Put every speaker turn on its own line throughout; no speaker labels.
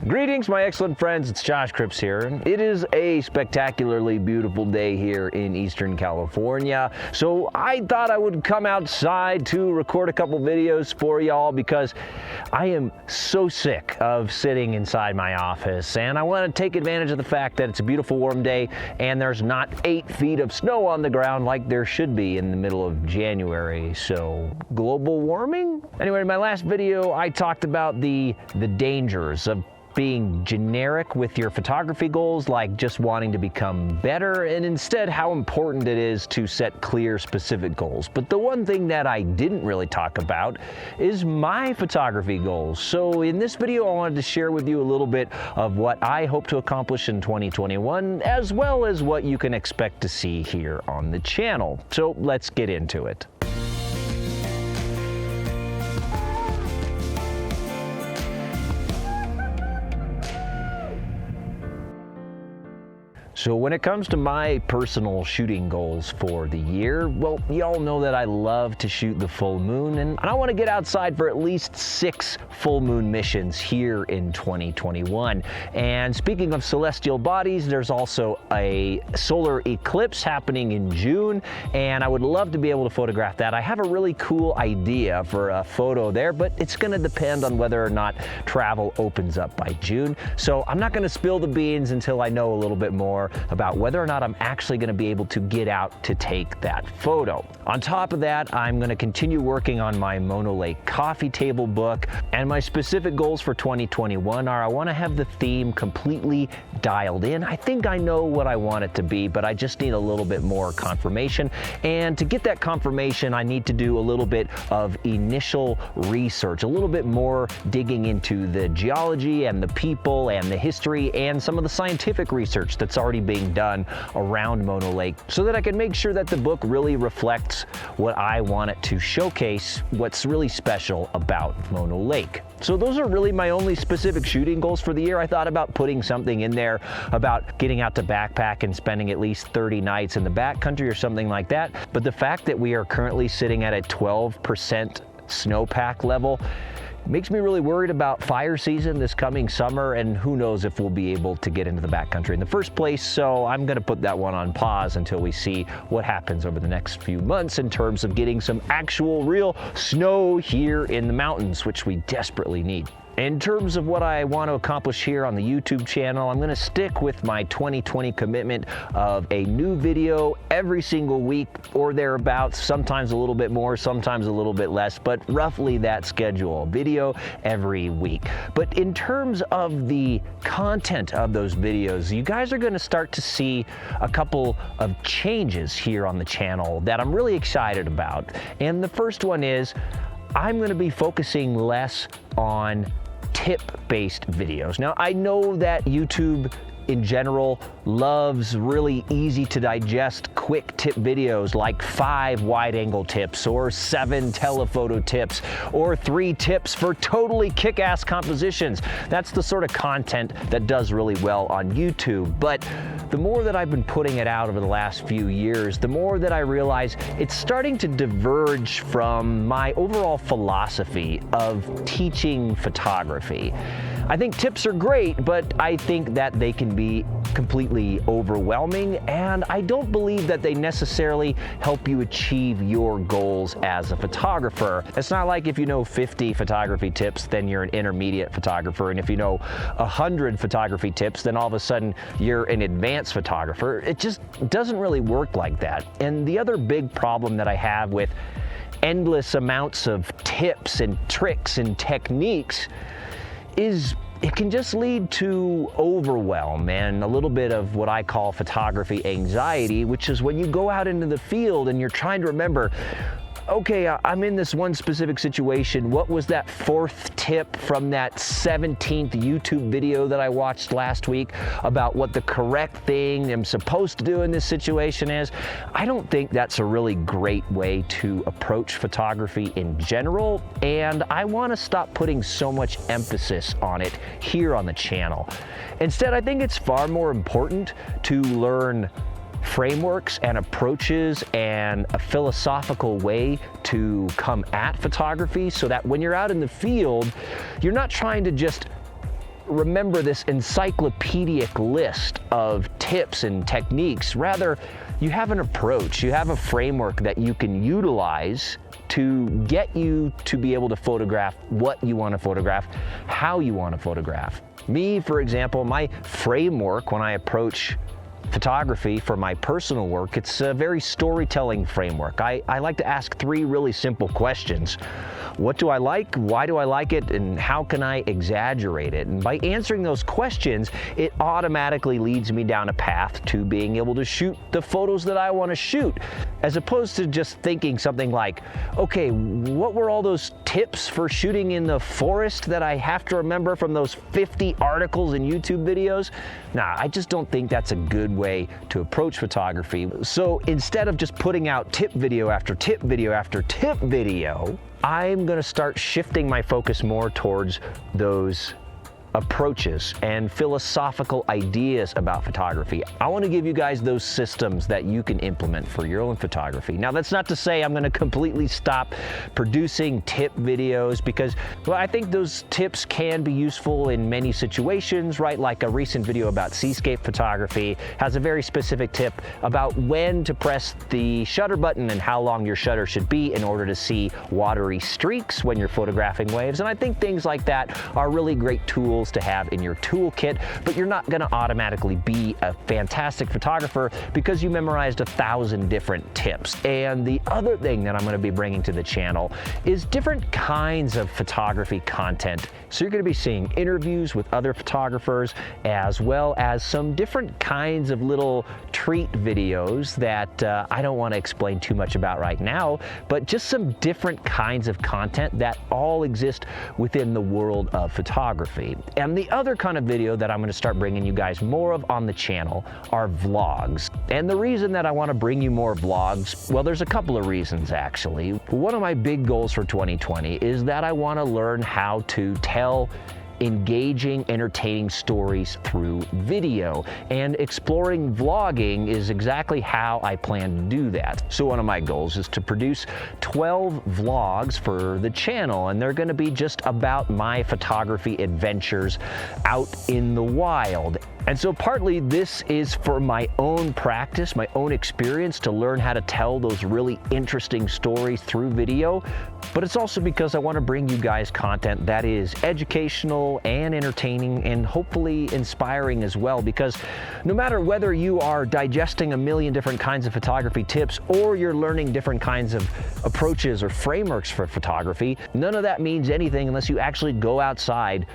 Greetings, my excellent friends. It's Josh Cripps here. It is a spectacularly beautiful day here in Eastern California. So I thought I would come outside to record a couple videos for y'all because I am so sick of sitting inside my office, and I want to take advantage of the fact that it's a beautiful warm day and there's not 8 feet of snow on the ground like there should be in the middle of January. So global warming? Anyway, in my last video, I talked about the dangers of being generic with your photography goals, like just wanting to become better, and instead how important it is to set clear, specific goals. But the one thing that I didn't really talk about is my photography goals. So in this video, I wanted to share with you a little bit of what I hope to accomplish in 2021, as well as what you can expect to see here on the channel. So let's get into it. So when it comes to my personal shooting goals for the year, well, y'all know that I love to shoot the full moon, and I want to get outside for at least 6 full moon missions here in 2021. And speaking of celestial bodies, there's also a solar eclipse happening in June, and I would love to be able to photograph that. I have a really cool idea for a photo there, but it's going to depend on whether or not travel opens up by June. So I'm not going to spill the beans until I know a little bit more about whether or not I'm actually going to be able to get out to take that photo. On top of that, I'm going to continue working on my Mono Lake coffee table book, and my specific goals for 2021 are I want to have the theme completely dialed in. I think I know what I want it to be, but I just need a little bit more confirmation. And to get that confirmation, I need to do a little bit of initial research, a little bit more digging into the geology and the people and the history and some of the scientific research that's already being done around Mono Lake, so that I can make sure that the book really reflects what I want it to showcase, what's really special about Mono Lake. So those are really my only specific shooting goals for the year. I thought about putting something in there about getting out to backpack and spending at least 30 nights in the backcountry or something like that. But the fact that we are currently sitting at a 12% snowpack level makes me really worried about fire season this coming summer, and who knows if we'll be able to get into the backcountry in the first place. So I'm going to put that one on pause until we see what happens over the next few months in terms of getting some actual real snow here in the mountains, which we desperately need. In terms of what I want to accomplish here on the YouTube channel, I'm going to stick with my 2020 commitment of a new video every single week or thereabouts, sometimes a little bit more, sometimes a little bit less, but roughly that schedule, video every week. But in terms of the content of those videos, you guys are going to start to see a couple of changes here on the channel that I'm really excited about. And the first one is I'm going to be focusing less on tip-based videos. Now, I know that YouTube in general loves really easy to digest quick tip videos like 5 wide-angle tips or 7 telephoto tips or 3 tips for totally kick-ass compositions. That's the sort of content that does really well on YouTube. But the more that I've been putting it out over the last few years, the more that I realize it's starting to diverge from my overall philosophy of teaching photography. I think tips are great, but I think that they can be completely overwhelming, and I don't believe that they necessarily help you achieve your goals as a photographer. It's not like if you know 50 photography tips, then you're an intermediate photographer, and if you know 100 photography tips, then all of a sudden you're an advanced photographer. It just doesn't really work like that. And the other big problem that I have with endless amounts of tips and tricks and techniques is it can just lead to overwhelm and a little bit of what I call photography anxiety, which is when you go out into the field and you're trying to remember, okay, I'm in this one specific situation. What was that 4th tip from that 17th YouTube video that I watched last week about what the correct thing I'm supposed to do in this situation is? I don't think that's a really great way to approach photography in general, and I want to stop putting so much emphasis on it here on the channel. Instead, I think it's far more important to learn frameworks and approaches and a philosophical way to come at photography, so that when you're out in the field, you're not trying to just remember this encyclopedic list of tips and techniques. Rather, you have an approach, you have a framework that you can utilize to get you to be able to photograph what you want to photograph, how you want to photograph. Me, for example, my framework when I approach photography for my personal work, it's a very storytelling framework. I like to ask 3 really simple questions. What do I like? Why do I like it? And how can I exaggerate it? And by answering those questions, it automatically leads me down a path to being able to shoot the photos that I want to shoot, as opposed to just thinking something like, okay, what were all those tips for shooting in the forest that I have to remember from those 50 articles and YouTube videos? Nah, I just don't think that's a good way to approach photography. So instead of just putting out tip video after tip video after tip video, I'm gonna start shifting my focus more towards those approaches and philosophical ideas about photography. I want to give you guys those systems that you can implement for your own photography. Now, that's not to say I'm going to completely stop producing tip videos, because, well, I think those tips can be useful in many situations, right? Like a recent video about seascape photography has a very specific tip about when to press the shutter button and how long your shutter should be in order to see watery streaks when you're photographing waves. And I think things like that are really great tools to have in your toolkit, but you're not going to automatically be a fantastic photographer because you memorized 1,000 different tips. And the other thing that I'm going to be bringing to the channel is different kinds of photography content. So you're going to be seeing interviews with other photographers, as well as some different kinds of little treat videos that I don't want to explain too much about right now, but just some different kinds of content that all exist within the world of photography. And the other kind of video that I'm going to start bringing you guys more of on the channel are vlogs. And the reason that I want to bring you more vlogs, well, there's a couple of reasons actually. One of my big goals for 2020 is that I want to learn how to tell engaging, entertaining stories through video, and exploring vlogging is exactly how I plan to do that. So one of my goals is to produce 12 vlogs for the channel, and they're going to be just about my photography adventures out in the wild. And so partly this is for my own practice, my own experience to learn how to tell those really interesting stories through video, but it's also because I want to bring you guys content that is educational and entertaining and hopefully inspiring as well, because no matter whether you are digesting a million different kinds of photography tips or you're learning different kinds of approaches or frameworks for photography, none of that means anything unless you actually go outside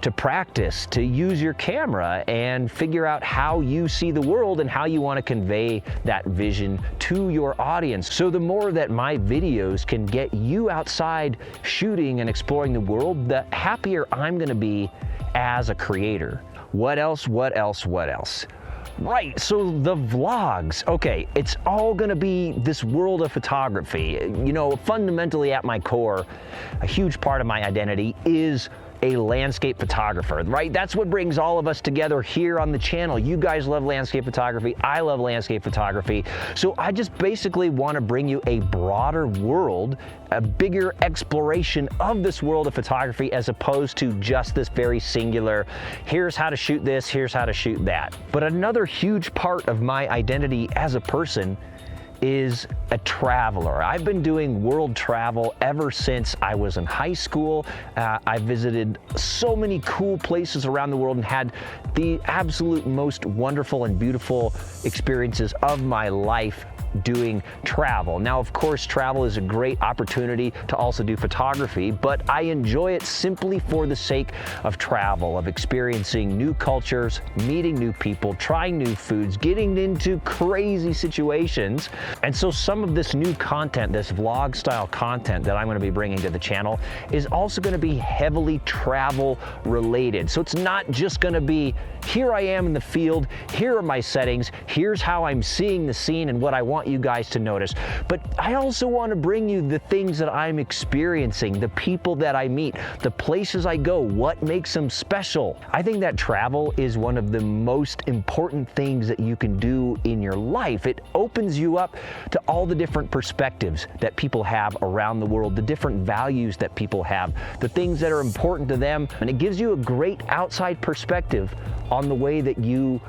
to practice, to use your camera and figure out how you see the world and how you want to convey that vision to your audience. So the more that my videos can get you outside shooting and exploring the world, the happier I'm going to be as a creator. What else? What else? What else? Right, so the vlogs. Okay, it's all gonna be this world of photography. You know, fundamentally at my core, a huge part of my identity is a landscape photographer, right? That's what brings all of us together here on the channel. You guys love landscape photography. I love landscape photography. So I just basically want to bring you a broader world, a bigger exploration of this world of photography, as opposed to just this very singular, here's how to shoot this, here's how to shoot that. But another huge part of my identity as a person is a traveler. I've been doing world travel ever since I was in high school. I visited so many cool places around the world and had the absolute most wonderful and beautiful experiences of my life doing travel. Now, of course, travel is a great opportunity to also do photography, but I enjoy it simply for the sake of travel, of experiencing new cultures, meeting new people, trying new foods, getting into crazy situations. And so some of this new content, this vlog style content that I'm going to be bringing to the channel is also going to be heavily travel related. So it's not just going to be, here I am in the field, here are my settings, here's how I'm seeing the scene and what I want want you guys to notice. But I also want to bring you the things that I'm experiencing, the people that I meet, the places I go, what makes them special. I think that travel is one of the most important things that you can do in your life. It opens you up to all the different perspectives that people have around the world, the different values that people have, the things that are important to them, and it gives you a great outside perspective on the way that you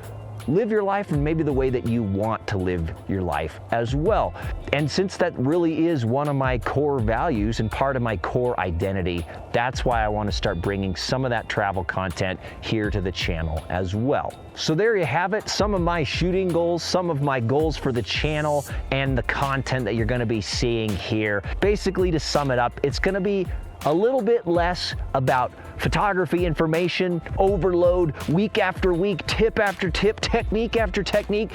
live your life and maybe the way that you want to live your life as well. And since that really is one of my core values and part of my core identity, that's why I want to start bringing some of that travel content here to the channel as well. So there you have it, some of my shooting goals, some of my goals for the channel and the content that you're going to be seeing here. Basically, to sum it up, it's going to be a little bit less about photography information overload week after week, tip after tip, technique after technique,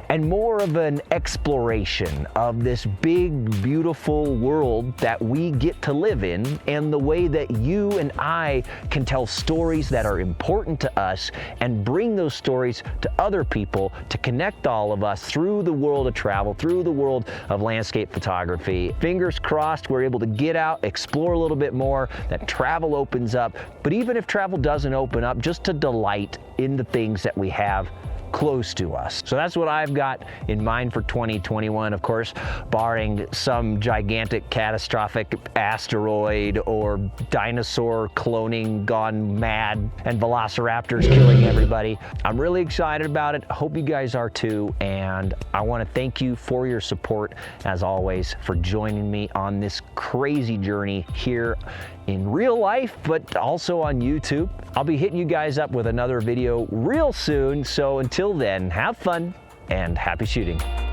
and more of an exploration of this big, beautiful world that we get to live in, and the way that you and I can tell stories that are important to us and bring those stories to other people to connect all of us through the world of travel, through the world of landscape photography. Fingers crossed we're able to get out, explore a little bit more, that travel opens up. But even if travel doesn't open up, just to delight in the things that we have close to us. So that's what I've got in mind for 2021, of course, barring some gigantic catastrophic asteroid or dinosaur cloning gone mad and velociraptors killing everybody. I'm really excited about it. I hope you guys are too, and I want to thank you for your support as always, for joining me on this crazy journey here in real life, but also on YouTube. I'll be hitting you guys up with another video real soon, so until then, have fun and happy shooting.